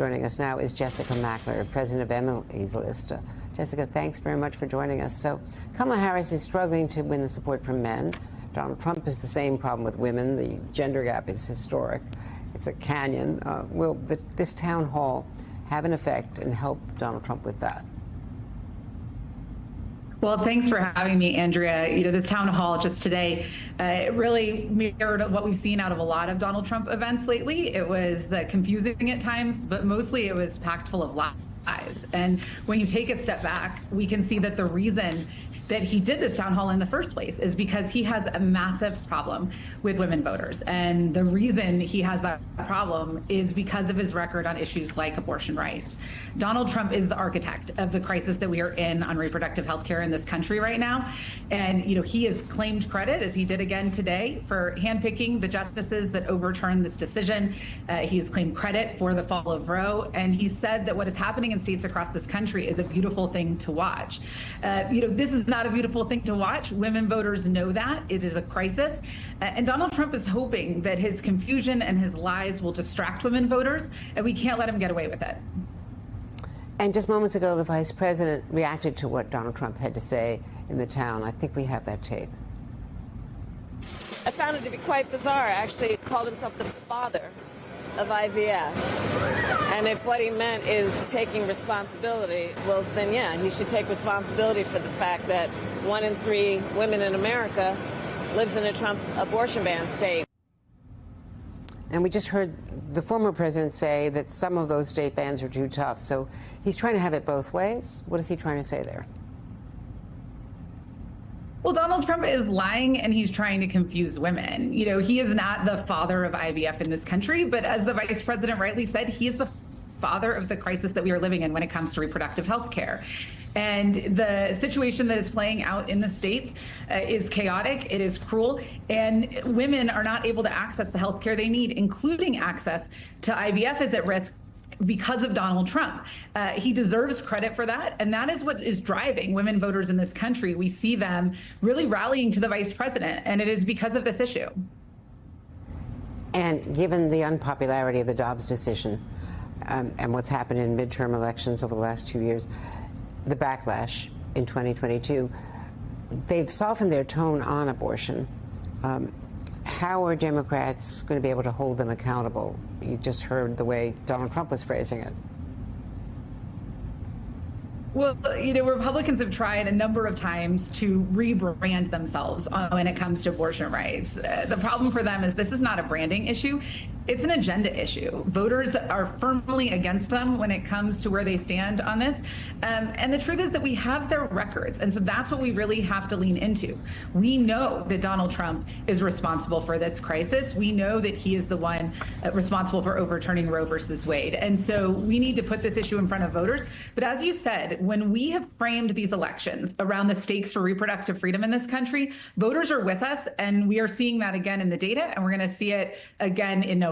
Joining us now is Jessica Mackler, president of Emily's List. Jessica, thanks very much for joining us. So Kamala Harris is struggling to win the support from men. Donald Trump has the same problem with women. The gender gap is historic. It's a canyon. Will this town hall have an effect and help Donald Trump with that? Well, thanks for having me, Andrea. The town hall just today really mirrored what we've seen out of a lot of Donald Trump events lately. It was confusing at times, but mostly it was packed full of lies. And when you take a step back, we can see that the reason that he did this town hall in the first place is because he has a massive problem with women voters. And the reason he has that problem is because of his record on issues like abortion rights. Donald Trump is the architect of the crisis that we are in on reproductive health care in this country right now. And, he has claimed credit, as he did again today, for handpicking the justices that overturned this decision. He's claimed credit for the fall of Roe. And he said that what is happening in states across this country is a beautiful thing to watch. This is not a beautiful thing to watch. Women voters know that. It is a crisis. And Donald Trump is hoping that his confusion and his lies will distract women voters, and we can't let him get away with it. And just moments ago, the vice president reacted to what Donald Trump had to say in the town. I think we have that tape. I found it to be quite bizarre. Actually, he called himself the father of IVF. And if what he meant is taking responsibility, well, then, yeah, he should take responsibility for the fact that 1 in 3 women in America lives in a Trump abortion ban state. And we just heard the former president say that some of those state bans are too tough. So he's trying to have it both ways. What is he trying to say there? Well, Donald Trump is lying, and he's trying to confuse women. He is not the father of IVF in this country, but as the vice president rightly said, he is the father of the crisis that we are living in when it comes to reproductive health care. And the situation that is playing out in the states is chaotic, it is cruel, and women are not able to access the health care they need, including access to IVF is at risk because of Donald Trump. He deserves credit for that, and that is what is driving women voters in this country. We see them really rallying to the vice president, and it is because of this issue. And given the unpopularity of the Dobbs decision and what's happened in midterm elections over the last 2 years, the backlash in 2022, they've softened their tone on abortion. How are Democrats going to be able to hold them accountable? You just heard the way Donald Trump was phrasing it. Well, Republicans have tried a number of times to rebrand themselves when it comes to abortion rights. The problem for them is this is not a branding issue. It's an agenda issue. Voters are firmly against them when it comes to where they stand on this. And the truth is that we have their records. And so that's what we really have to lean into. We know that Donald Trump is responsible for this crisis. We know that he is the one responsible for overturning Roe versus Wade. And so we need to put this issue in front of voters. But as you said, when we have framed these elections around the stakes for reproductive freedom in this country, voters are with us. And we are seeing that again in the data. And we're going to see it again in November.